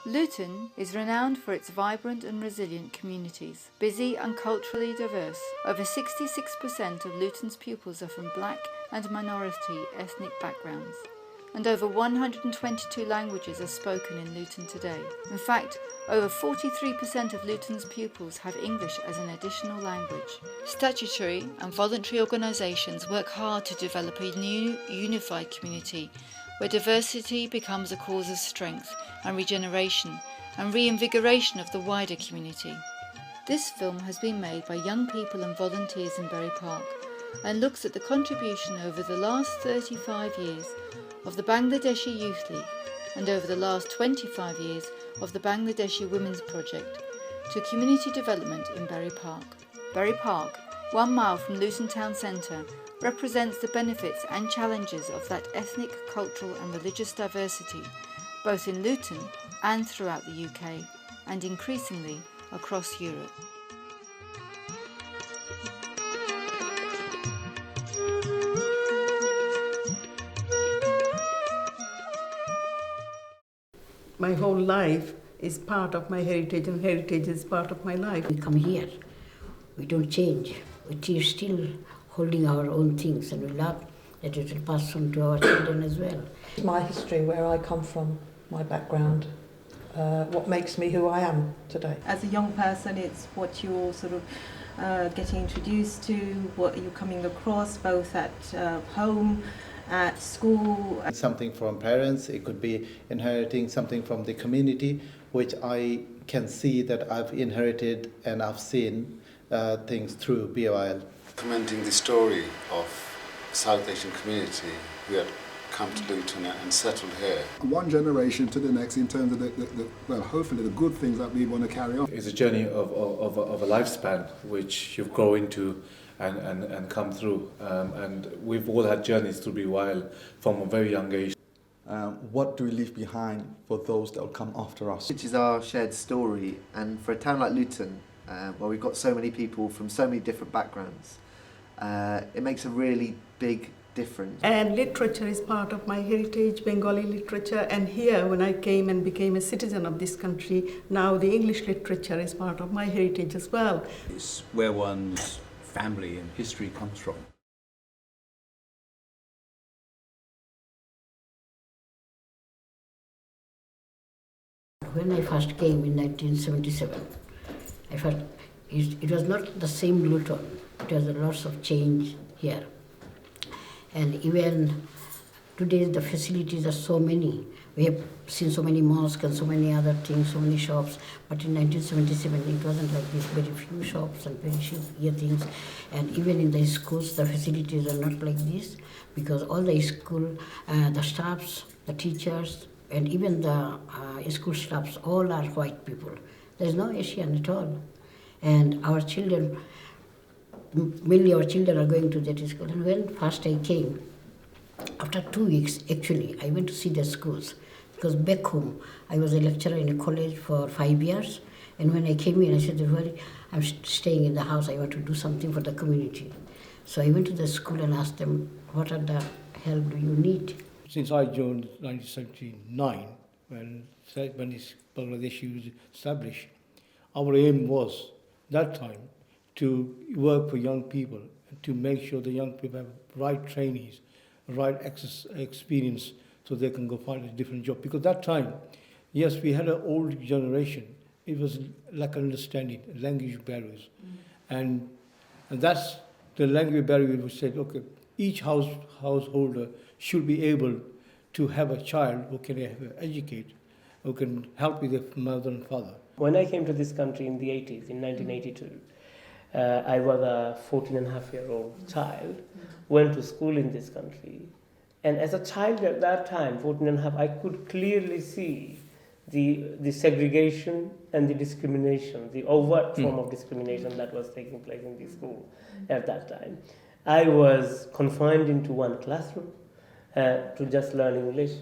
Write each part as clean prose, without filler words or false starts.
Luton is renowned for its vibrant and resilient communities, busy and culturally diverse. Over 66% of Luton's pupils are from black and minority ethnic backgrounds, and over 122 languages are spoken in Luton today. In fact, over 43% of Luton's pupils have English as an additional language. Statutory and voluntary organisations work hard to develop a new unified community where diversity becomes a cause of strength and regeneration and reinvigoration of the wider community. This film has been made by young people and volunteers in Bury Park and looks at the contribution over the last 35 years of the Bangladeshi Youth League and over the last 25 years of the Bangladeshi Women's Project to community development in Bury Park. Bury Park, 1 mile from Luton Town Centre, represents the benefits and challenges of that ethnic, cultural and religious diversity, both in Luton and throughout the UK, and increasingly across Europe. My whole life is part of my heritage, and heritage is part of my life. We come here, we don't change, we're still holding our own things, and we love that it will pass on to our children as well. My history, where I come from, my background, what makes me who I am today. As a young person, it's what you're sort of getting introduced to, what you're coming across, both at home, at school. Something from parents, it could be inheriting something from the community, which I can see that I've inherited and I've seen things through BOIL. Documenting the story of South Asian community who had come to Luton and settled here. One generation to the next in terms of well, hopefully the good things that we want to carry on. It's a journey of a lifespan which you grow into and come through. And we've all had journeys through BOIL from a very young age. What do we leave behind for those that will come after us? Which is our shared story, and for a town like Luton, where we've got so many people from so many different backgrounds, it makes a really big difference. And literature is part of my heritage, Bengali literature, and here when I came and became a citizen of this country, now the English literature is part of my heritage as well. It's where one's family and history comes from. When I first came in 1977, I felt it was not the same Luton. It was a lots of change here. And even today the facilities are so many. We have seen so many mosques and so many other things, so many shops. But in 1977 it wasn't like this, very few shops and very few things. And even in the schools the facilities are not like this, because all the school, the staffs, the teachers, and even the school staffs, all are white people. There's no Asian at all. And our children, mainly our children are going to that school. And when first I came, after 2 weeks, actually, I went to see the schools. Because back home, I was a lecturer in a college for 5 years. And when I came in, I said, I'm staying in the house, I want to do something for the community. So I went to the school and asked them, what are the help do you need? Since I joined in 1979, when Bangladesh was established, our aim was, that time, to work for young people, to make sure the young people have right trainees, right experience, so they can go find a different job. Because that time, yes, we had an old generation. It was lack of understanding, language barriers. And that's the language barrier we said, okay, each householder should be able to have a child who can educate, who can help with their mother and father. When I came to this country in the 80s, in 1982, I was a 14-and-a-half-year-old child, went to school in this country. And as a child at that time, 14-and-a-half, I could clearly see the segregation and the discrimination, the overt form of discrimination that was taking place in the school at that time. I was confined into one classroom to just learn English.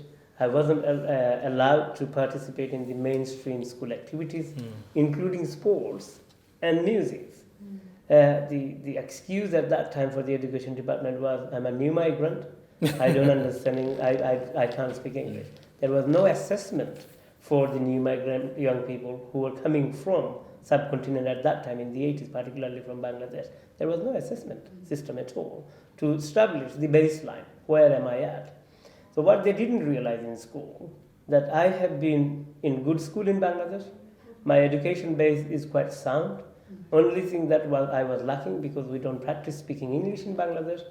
I wasn't allowed to participate in the mainstream school activities, including sports and music. The excuse at that time for the education department was, I'm a new migrant, I don't understand, I can't speak English. There was no assessment for the new migrant young people who were coming from subcontinent at that time in the 80s, particularly from Bangladesh. There was no assessment system at all to establish the baseline. Where am I at? So what they didn't realize in school, that I have been in good school in Bangladesh. My education base is quite sound. Only thing that I was lacking, because we don't practice speaking English in Bangladesh,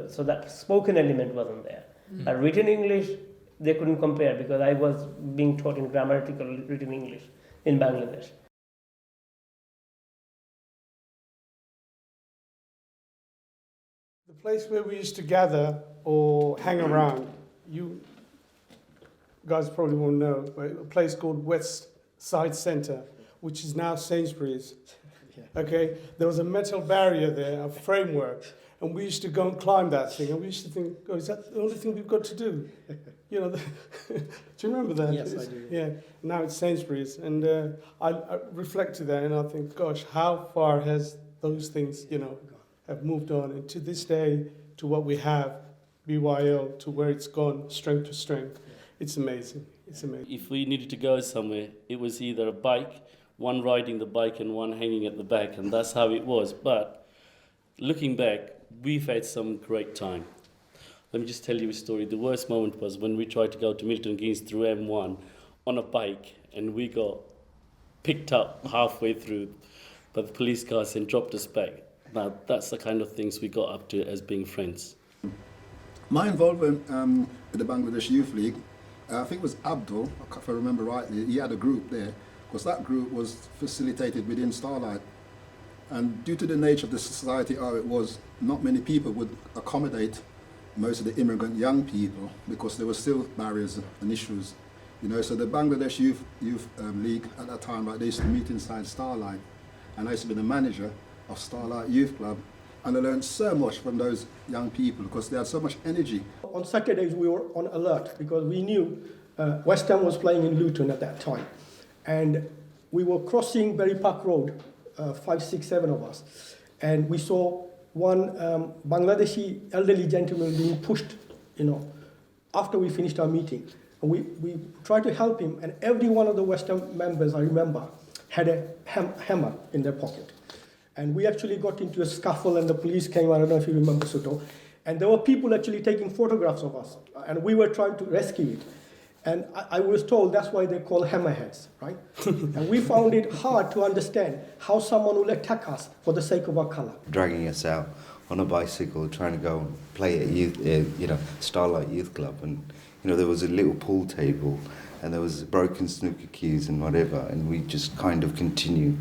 so that spoken element wasn't there. But written English, they couldn't compare, because I was being taught in grammatical written English in Bangladesh. The place where we used to gather or hang around, you guys probably won't know, but a place called West Side Centre, which is now Sainsbury's. Okay, there was a metal barrier there, a framework, and we used to go and climb that thing, and we used to think, oh, is that the only thing we've got to do? You know, do you remember that? Yes, I do. Yeah, now it's Sainsbury's, and I reflect to that, and I think, gosh, how far has those things, you know, have moved on, and to this day, to what we have, BYL, to where it's gone, strength to strength. It's amazing. It's amazing. If we needed to go somewhere, it was either a bike, one riding the bike and one hanging at the back, and that's how it was. But looking back, we've had some great time. Let me just tell you a story. The worst moment was when we tried to go to Milton Keynes through M1 on a bike, and we got picked up halfway through by the police cars and dropped us back. Now, that's the kind of things we got up to as being friends. My involvement with the Bangladesh Youth League, I think it was Abdul, if I remember rightly, he had a group there, because that group was facilitated within Starlight. And due to the nature of the society how it was, not many people would accommodate most of the immigrant young people, because there were still barriers and issues. You know, so the Bangladesh Youth League at that time, like, they used to meet inside Starlight, and I used to be the manager of Starlight Youth Club. And I learned so much from those young people because they had so much energy. On Saturdays, we were on alert because we knew West Ham was playing in Luton at that time. And we were crossing Berry Park Road, 5, 6, 7 of us. And we saw one Bangladeshi elderly gentleman being pushed, you know, after we finished our meeting. And we tried to help him, and every one of the West Ham members, I remember, had a hammer in their pocket. And we actually got into a scuffle, and the police came. I don't know if you remember, Suto. And there were people actually taking photographs of us, and we were trying to rescue it. And I was told that's why they call hammerheads, right? And we found it hard to understand how someone will attack us for the sake of our colour. Dragging us out on a bicycle, trying to go and play at Starlight Youth Club, and there was a little pool table, and there was broken snooker cues and whatever, and we just kind of continued.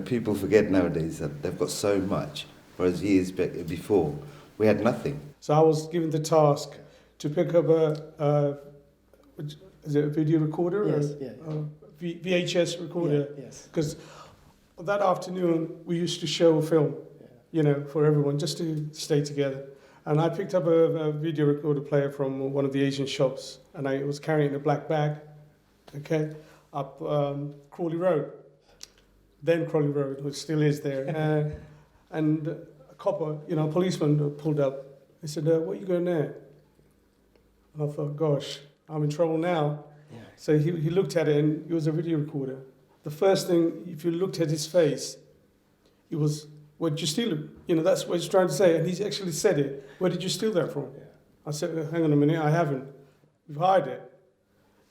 People forget nowadays that they've got so much, whereas years before, we had nothing. So I was given the task to pick up is it a video recorder? Yes, or VHS recorder. Yeah, yes. Because that afternoon, we used to show a film, for everyone, just to stay together. And I picked up a video recorder player from one of the Asian shops, and I was carrying a black bag, up Crawley Road. Then Crawley Road, which still is there. And a copper, a policeman pulled up. He said, what are you going there? And I thought, gosh, I'm in trouble now. Yeah. So he looked at it, and it was a video recorder. The first thing, if you looked at his face, it was, where did you steal it? That's what he's trying to say. And he actually said it. Where did you steal that from? Yeah. I said, hang on a minute, I haven't. We've hired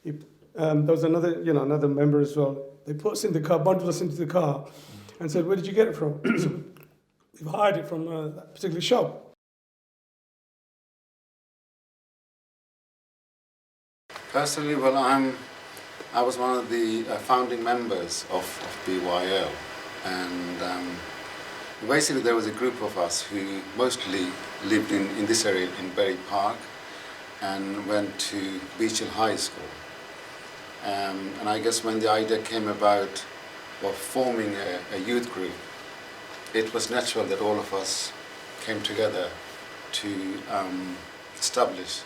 it. There was another member as well. They put us in the car, bundled us into the car, and said, where did you get it from? So we've hired it from that particular shop. Personally, well, I was one of the founding members of BYL, and basically there was a group of us who mostly lived in this area in Berry Park and went to Beach Hill High School. And I guess when the idea came about of forming a youth group, it was natural that all of us came together to establish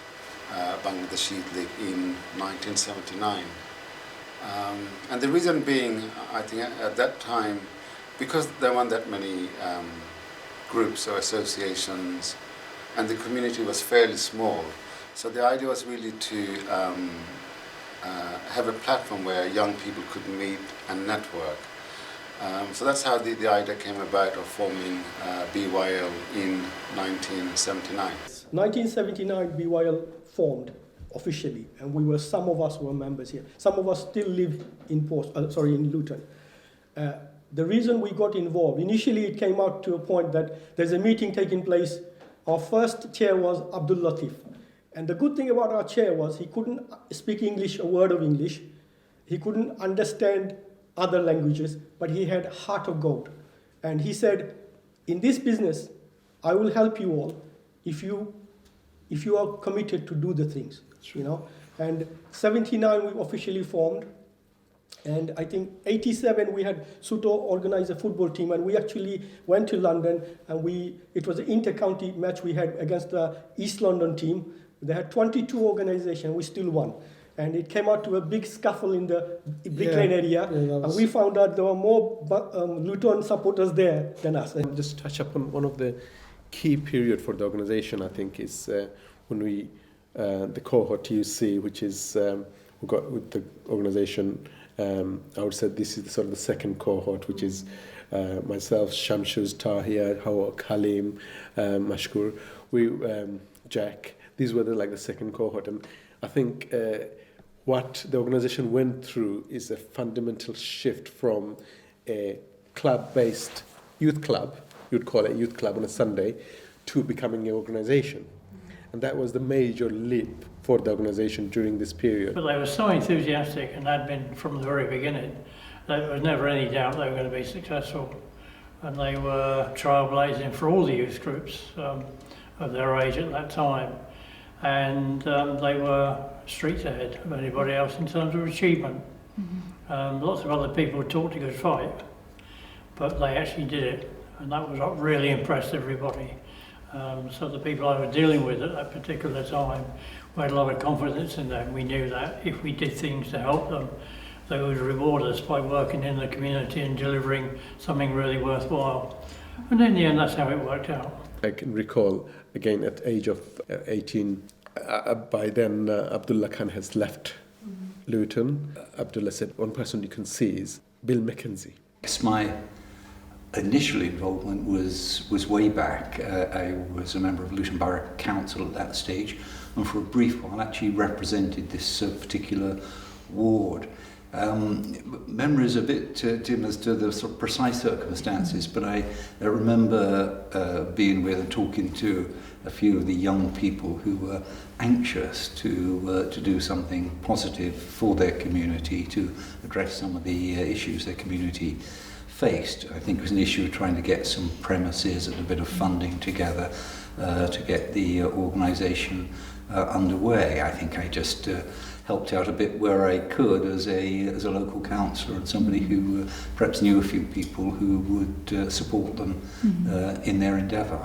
Bangladesh Youth League in 1979. And the reason being, I think at that time, because there weren't that many groups or associations, and the community was fairly small, so the idea was really to have a platform where young people could meet and network. So that's how the idea came about of forming BYL in 1979. 1979, BYL formed officially, and some of us were members here. Some of us still live in Luton. The reason we got involved, initially it came out to a point that there's a meeting taking place. Our first chair was Abdul Latif. And the good thing about our chair was he couldn't speak English, a word of English. He couldn't understand other languages, but he had heart of gold. And he said, in this business, I will help you all if you are committed to do the things, you know. And 79 we officially formed. And I think 87 we had Suto organize a football team, and we actually went to London, and it was an inter-county match we had against the East London team. They had 22 organizations, we still won. And it came out to a big scuffle in the Brick Lane area, and we found out there were more Luton supporters there than us. I'll just touch upon one of the key period for the organization, I think, is when we, the cohort you see, which is, we got with the organization, I would say this is sort of the second cohort, which is myself, Shamshuz, Tahir, Hawa, Kalim, Mashkur, Jack. These were the second cohort, and I think what the organization went through is a fundamental shift from a club-based youth club, you'd call it a youth club on a Sunday, to becoming an organization. And that was the major leap for the organization during this period. But they were so enthusiastic, and had been from the very beginning, that there was never any doubt they were going to be successful. And they were trailblazing for all the youth groups of their age at that time. And they were streets ahead of anybody else in terms of achievement. Lots of other people talked a good fight, but they actually did it, and that was what really impressed everybody. So the people I was dealing with at that particular time, we had a lot of confidence in them. We knew that if we did things to help them, they would reward us by working in the community and delivering something really worthwhile. And in the end, that's how it worked out. I can recall, again, at the age of 18, by then Abdullah Khan has left Luton. Abdullah said, one person you can see is Bill Mackenzie. Yes, my initial involvement was way back. I was a member of Luton Borough Council at that stage, and for a brief while actually represented this particular ward. Memories a bit dim as to the sort of precise circumstances, but I remember being with and talking to a few of the young people who were anxious to do something positive for their community, to address some of the issues their community faced. I think it was an issue of trying to get some premises and a bit of funding together to get the organisation underway. I think I just helped out a bit where I could as a local councillor and somebody who perhaps knew a few people who would support them in their endeavour.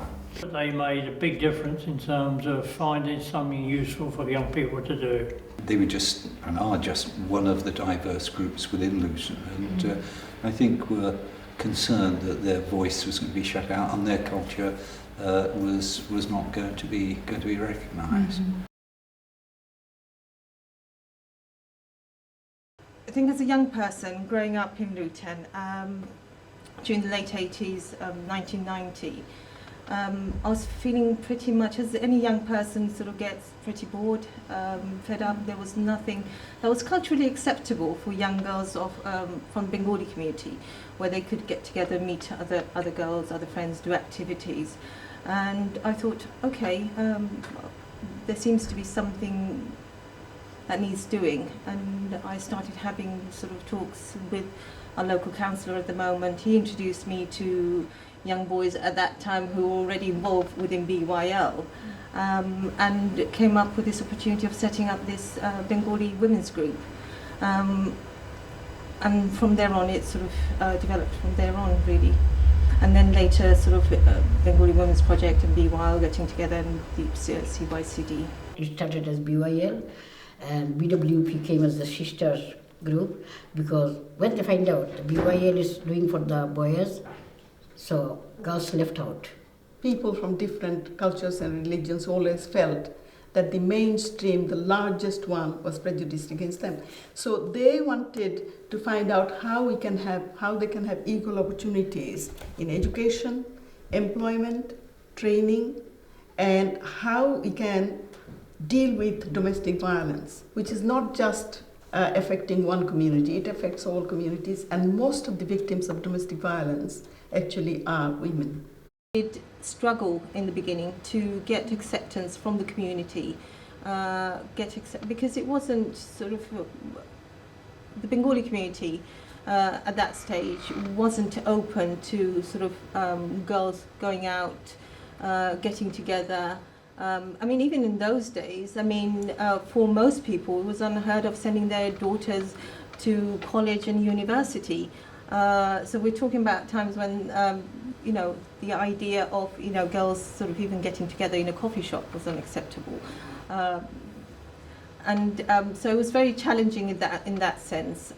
They made a big difference in terms of finding something useful for young people to do. They were just and are just one of the diverse groups within Luton, and I think were concerned that their voice was going to be shut out and their culture was not going to be recognised. I think as a young person growing up in Luton during the late 80s, 1990, I was feeling pretty much as any young person sort of gets pretty bored, fed up. There was nothing that was culturally acceptable for young girls from Bengali community, where they could get together, meet other girls, other friends, do activities. And I thought, okay, there seems to be something that needs doing, and I started having sort of talks with our local councillor at the moment. He introduced me to young boys at that time who were already involved within BYL, and came up with this opportunity of setting up this Bengali women's group. And from there on, it sort of developed from there on, really. And then later, sort of Bengali Women's Project and BYL getting together and the CYCD. It started as BYL, and BWP came as the sisters group, because when they find out the BYL is doing for the boys, so girls left out. People from different cultures and religions always felt that the mainstream, the largest one, was prejudiced against them. So they wanted to find out how they can have equal opportunities in education, employment, training, and how we can deal with domestic violence, which is not just affecting one community, it affects all communities, and most of the victims of domestic violence actually are women. We did struggle in the beginning to get acceptance from the community, because it wasn't sort of, the Bengali community at that stage wasn't open to sort of girls going out, getting together. I mean, even in those days, I mean, for most people, it was unheard of sending their daughters to college and university. So we're talking about times when, you know, the idea of, you know, girls sort of even getting together in a coffee shop was unacceptable. So it was very challenging in that sense.